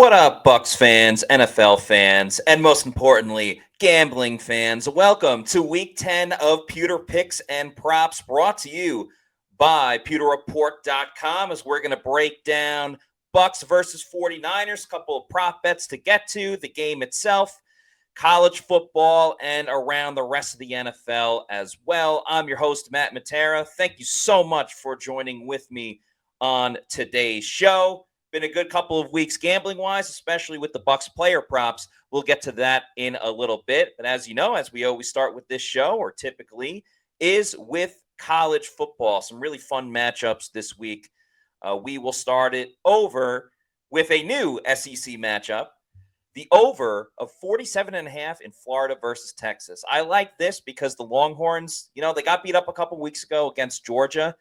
What up, Bucs fans, NFL fans, and most importantly, gambling fans? Welcome to week 10 of Pewter Picks and Props, brought to you by PewterReport.com, as we're going to break down Bucs versus 49ers, a couple of prop bets to get to, the game itself, college football, and around the rest of the NFL as well. I'm your host, Matt Matera. Thank you so much for joining with me on today's show. Been a good couple of weeks gambling wise, especially with the Bucs player props. We'll get to that in a little bit. But as you know, as we always start with this show, or typically, is with college football. Some really fun matchups this week. We will start it over with a new SEC matchup. The over of 47.5 in Florida versus Texas. I like this because the Longhorns, they got beat up a couple weeks ago against Georgia.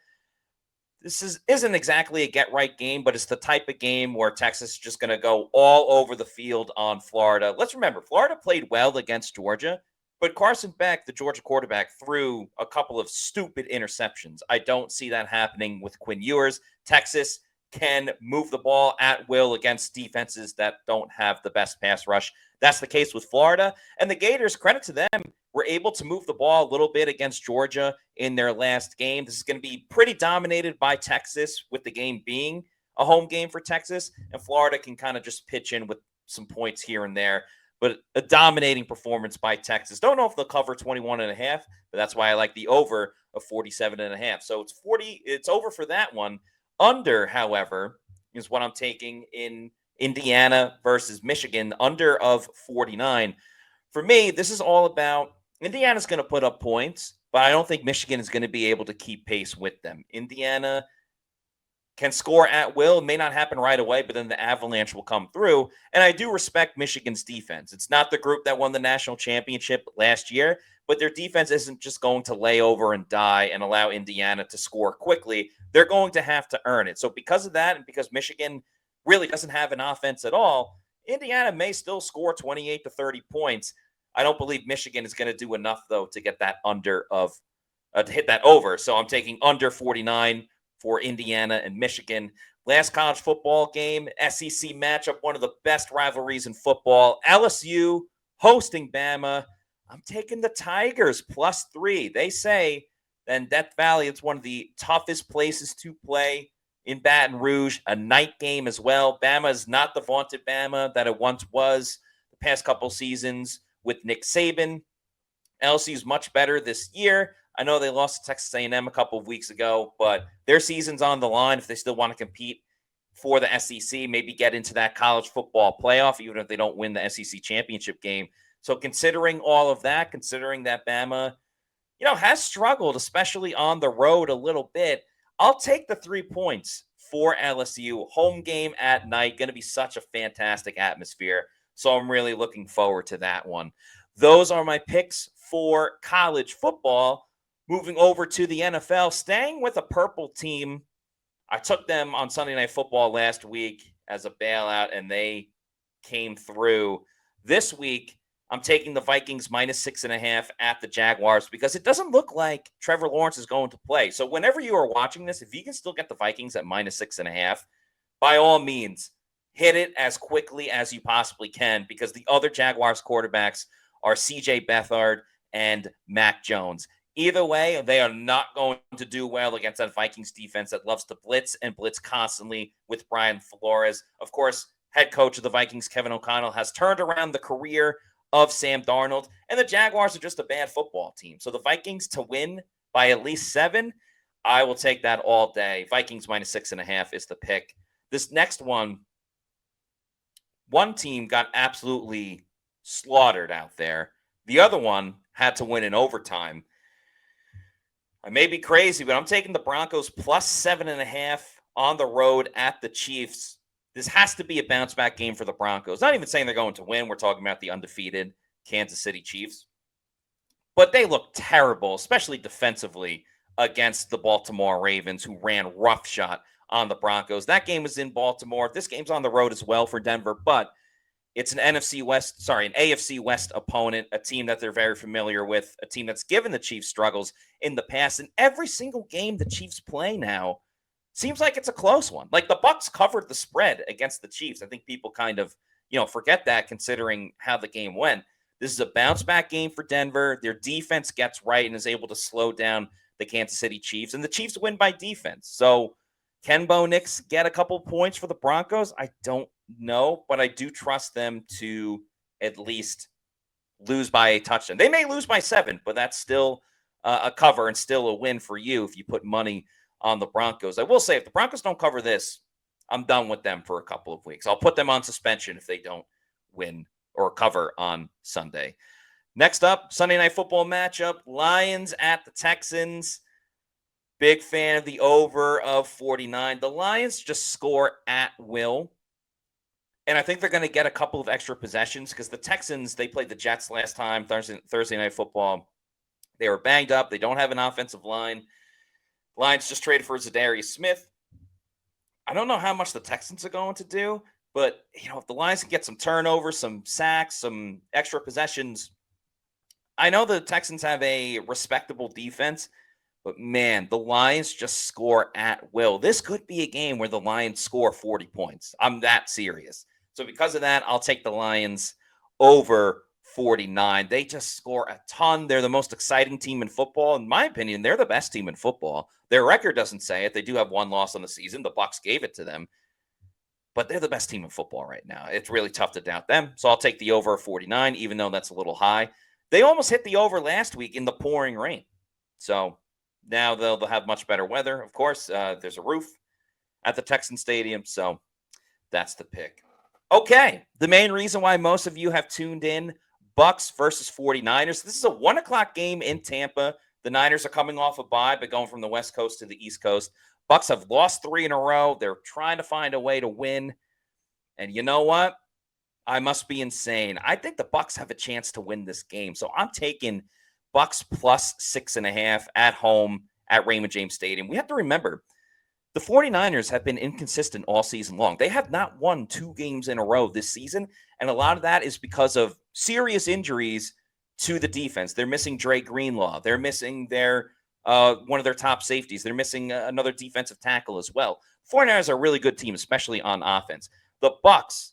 This isn't exactly a get-right game, but it's the type of game where Texas is just going to go all over the field on Florida. Let's remember, Florida played well against Georgia, but Carson Beck, the Georgia quarterback, threw a couple of stupid interceptions. I don't see that happening with Quinn Ewers. Texas can move the ball at will against defenses that don't have the best pass rush. That's the case with Florida. And the Gators, credit to them, were able to move the ball a little bit against Georgia in their last game. This is going to be pretty dominated by Texas, with the game being a home game for Texas. And Florida can kind of just pitch in with some points here and there. But a dominating performance by Texas. Don't know if they'll cover 21.5, but that's why I like the over of 47.5. So it's over for that one. Under, however, is what I'm taking in Indiana versus Michigan, under of 49. For me, this is all about Indiana's going to put up points, but I don't think Michigan is going to be able to keep pace with them. Indiana can score at will. It may not happen right away, but then the avalanche will come through. And I do respect Michigan's defense. It's not the group that won the national championship last year, but their defense isn't just going to lay over and die and allow Indiana to score quickly. They're going to have to earn it. So because of that, and because Michigan really doesn't have an offense at all, Indiana may still score 28 to 30 points. I don't believe Michigan is going to do enough, though, to get that to hit that over. So I'm taking under 49 for Indiana and Michigan. Last college football game, SEC matchup, one of the best rivalries in football. LSU hosting Bama. I'm taking the Tigers +3. They say that in Death Valley, it's one of the toughest places to play in Baton Rouge, a night game as well. Bama is not the vaunted Bama that it once was the past couple seasons with Nick Saban. LSU is much better this year. I know they lost to Texas A&M a couple of weeks ago, but their season's on the line if they still want to compete for the SEC, maybe get into that college football playoff, even if they don't win the SEC championship game. So considering all of that, considering that Bama, has struggled, especially on the road a little bit, I'll take the 3 points for LSU. Home game at night, going to be such a fantastic atmosphere. So I'm really looking forward to that one. Those are my picks for college football. Moving over to the NFL, staying with a purple team. I took them on Sunday Night Football last week as a bailout, and they came through. This week, I'm taking the Vikings -6.5 at the Jaguars because it doesn't look like Trevor Lawrence is going to play. So whenever you are watching this, if you can still get the Vikings at -6.5, by all means, hit it as quickly as you possibly can, because the other Jaguars quarterbacks are CJ Beathard and Mac Jones. Either way, they are not going to do well against that Vikings defense that loves to blitz and blitz constantly with Brian Flores. Of course, head coach of the Vikings, Kevin O'Connell, has turned around the career of Sam Darnold, and the Jaguars are just a bad football team. So the Vikings to win by at least 7, I will take that all day. Vikings -6.5 is the pick. This next one team got absolutely slaughtered out there. The other one had to win in overtime. I may be crazy, but I'm taking the Broncos +7.5 on the road at the Chiefs. This has to be a bounce-back game for the Broncos. Not even saying they're going to win. We're talking about the undefeated Kansas City Chiefs. But they look terrible, especially defensively, against the Baltimore Ravens, who ran roughshod on the Broncos. That game was in Baltimore. This game's on the road as well for Denver, but it's an AFC West opponent, a team that they're very familiar with, a team that's given the Chiefs struggles in the past. And every single game the Chiefs play now seems like it's a close one. Like the Bucs covered the spread against the Chiefs. I think people kind of, forget that considering how the game went. This is a bounce back game for Denver. Their defense gets right and is able to slow down the Kansas City Chiefs, and the Chiefs win by defense. So can Bo Nix get a couple points for the Broncos? I don't know, but I do trust them to at least lose by a touchdown. They may lose by 7, but that's still a cover and still a win for you if you put money on the Broncos. I will say, if the Broncos don't cover this, I'm done with them for a couple of weeks. I'll put them on suspension if they don't win or cover on Sunday. Next up, Sunday Night Football matchup, Lions at the Texans. Big fan of the over of 49. The Lions just score at will. And I think they're going to get a couple of extra possessions because the Texans, they played the Jets last time, Thursday Night Football. They were banged up. They don't have an offensive line. Lions just traded for Zadarius Smith. I don't know how much the Texans are going to do, but if the Lions can get some turnovers, some sacks, some extra possessions, I know the Texans have a respectable defense, but man, the Lions just score at will. This could be a game where the Lions score 40 points. I'm that serious. So because of that, I'll take the Lions over 49. They just score a ton. They're the most exciting team in football. In my opinion, they're the best team in football. Their record doesn't say it. They do have one loss on the season. The Bucs gave it to them. But they're the best team in football right now. It's really tough to doubt them. So I'll take the over 49, even though that's a little high. They almost hit the over last week in the pouring rain. So now they'll have much better weather. Of course, there's a roof at the Texan Stadium. So that's the pick. Okay, the main reason why most of you have tuned in, Bucs versus 49ers. This is a 1 o'clock game in Tampa. The Niners are coming off a bye, but going from the West Coast to the East Coast. Bucs have lost 3 in a row. They're trying to find a way to win. And you know what? I must be insane. I think the Bucs have a chance to win this game. So I'm taking Bucs plus 6.5 at home at Raymond James Stadium. We have to remember, the 49ers have been inconsistent all season long. They have not won 2 games in a row this season, and a lot of that is because of serious injuries to the defense. They're missing Dre Greenlaw. They're missing their one of their top safeties. They're missing another defensive tackle as well. 49ers are a really good team, especially on offense. The Bucs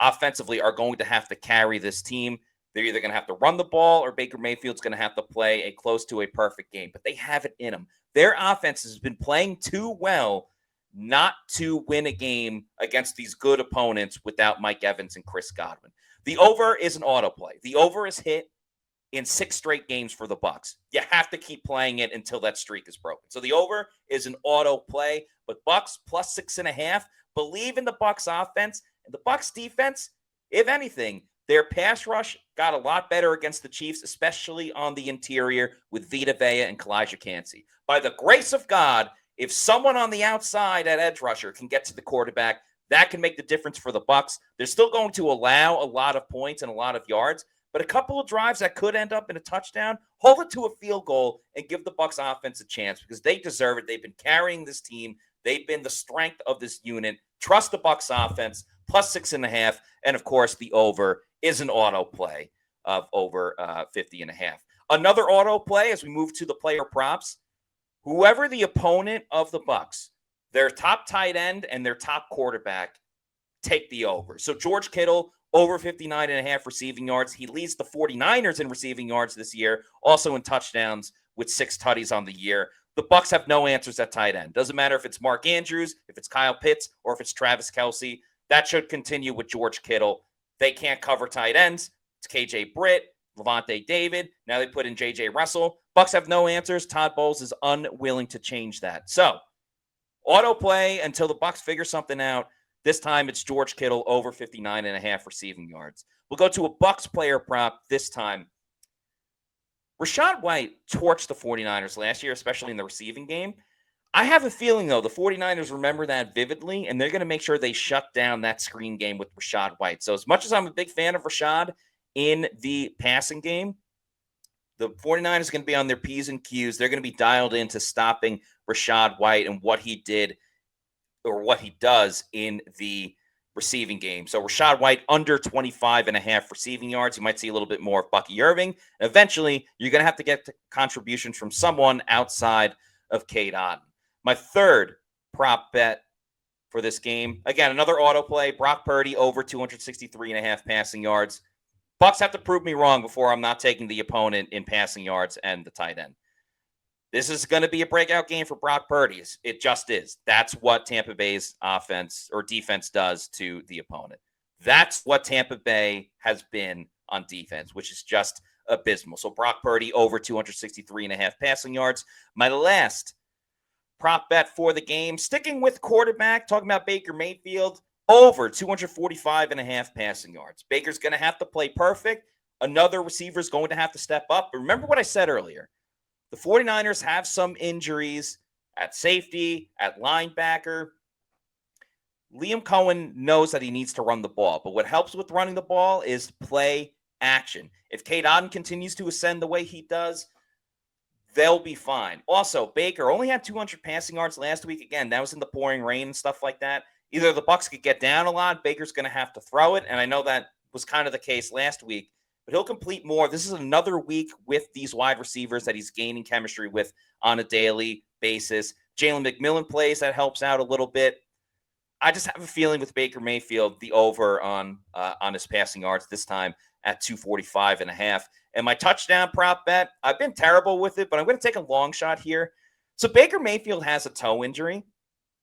offensively are going to have to carry this team. They're either going to have to run the ball or Baker Mayfield's going to have to play a close to a perfect game, but they have it in them. Their offense has been playing too well not to win a game against these good opponents without Mike Evans and Chris Godwin. The over is an autoplay. The over is hit in 6 straight games for the Bucs. You have to keep playing it until that streak is broken. So the over is an autoplay, but Bucs plus 6.5. Believe in the Bucs offense and the Bucs defense. If anything, their pass rush got a lot better against the Chiefs, especially on the interior with Vita Vea and Kalijah Kancey. By the grace of God, if someone on the outside at edge rusher can get to the quarterback, that can make the difference for the Bucs. They're still going to allow a lot of points and a lot of yards, but a couple of drives that could end up in a touchdown, hold it to a field goal and give the Bucs offense a chance because they deserve it. They've been carrying this team. They've been the strength of this unit. Trust the Bucs offense, plus 6.5. And of course, the over is an auto play of over 50.5. Another auto play as we move to the player props. Whoever the opponent of the Bucs, their top tight end and their top quarterback, take the over. So George Kittle, over 59.5 receiving yards. He leads the 49ers in receiving yards this year, also in touchdowns with 6 tutties on the year. The Bucs have no answers at tight end. Doesn't matter if it's Mark Andrews, if it's Kyle Pitts, or if it's Travis Kelce. That should continue with George Kittle. They can't cover tight ends. It's KJ Britt, Levante David. Now they put in JJ Russell. Bucs have no answers. Todd Bowles is unwilling to change that. So, auto play until the Bucs figure something out. This time it's George Kittle over 59.5 receiving yards. We'll go to a Bucs player prop this time. Rachaad White torched the 49ers last year, especially in the receiving game. I have a feeling, though, the 49ers remember that vividly, and they're going to make sure they shut down that screen game with Rachaad White. So as much as I'm a big fan of Rachaad in the passing game, the 49ers are going to be on their P's and Q's. They're going to be dialed into stopping Rachaad White and what he did or what he does in the receiving game. So Rachaad White under 25.5 receiving yards. You might see a little bit more of Bucky Irving. And eventually, you're going to have to get contributions from someone outside of Cade Otton. My third prop bet for this game. Again, another auto play. Brock Purdy over 263.5 passing yards. Bucs have to prove me wrong before I'm not taking the opponent in passing yards and the tight end. This is going to be a breakout game for Brock Purdy. It just is. That's what Tampa Bay's offense or defense does to the opponent. That's what Tampa Bay has been on defense, which is just abysmal. So Brock Purdy over 263.5 passing yards. My last prop bet for the game, sticking with quarterback, talking about Baker Mayfield, over 245.5 passing yards. Baker's going to have to play perfect. Another receiver is going to have to step up. But remember what I said earlier. The 49ers have some injuries at safety, at linebacker. Liam Cohen knows that he needs to run the ball, but what helps with running the ball is play action. If Cade Otton continues to ascend the way he does, they'll be fine. Also, Baker only had 200 passing yards last week. Again, that was in the pouring rain and stuff like that. Either the Bucs could get down a lot, Baker's going to have to throw it, and I know that was kind of the case last week, but he'll complete more. This is another week with these wide receivers that he's gaining chemistry with on a daily basis. Jalen McMillan plays, that helps out a little bit. I just have a feeling with Baker Mayfield, the over on his passing yards this time at 245.5. And my touchdown prop bet, I've been terrible with it, but I'm going to take a long shot here. So Baker Mayfield has a toe injury,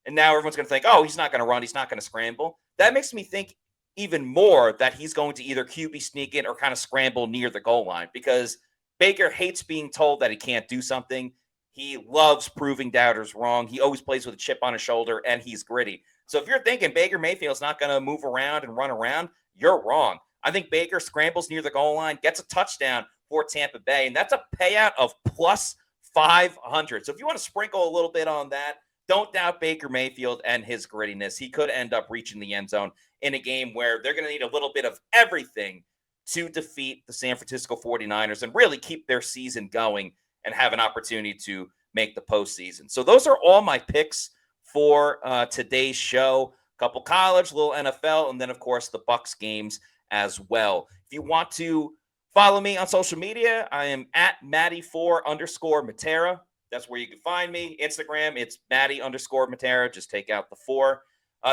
and now everyone's going to think, oh, he's not going to run, he's not going to scramble. That makes me think even more that he's going to either QB sneak in or kind of scramble near the goal line, because Baker hates being told that he can't do something. He loves proving doubters wrong. He always plays with a chip on his shoulder, and he's gritty. So if you're thinking Baker Mayfield's not going to move around and run around, you're wrong. I think Baker scrambles near the goal line, gets a touchdown for Tampa Bay, and that's a payout of plus 500. So if you want to sprinkle a little bit on that, don't doubt Baker Mayfield and his grittiness. He could end up reaching the end zone in a game where they're going to need a little bit of everything to defeat the San Francisco 49ers and really keep their season going and have an opportunity to make the postseason. So those are all my picks for today's show. A couple college, a little NFL, and then, of course, the Bucs games as well. If you want to follow me on social media, I am at Matty4_Matera. That's where you can find me. Instagram, it's Matty_Matera. Just take out the 4.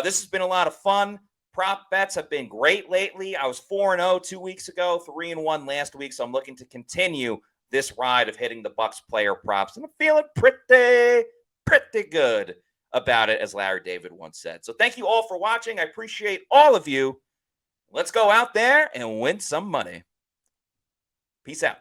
This has been a lot of fun. Prop bets have been great lately. I was 4-0 2 weeks ago, 3-1 last week, so I'm looking to continue this ride of hitting the Bucs player props, and I'm feeling pretty good about it, as Larry David once said. So thank you all for watching. I appreciate all of you. Let's go out there and win some money. Peace out.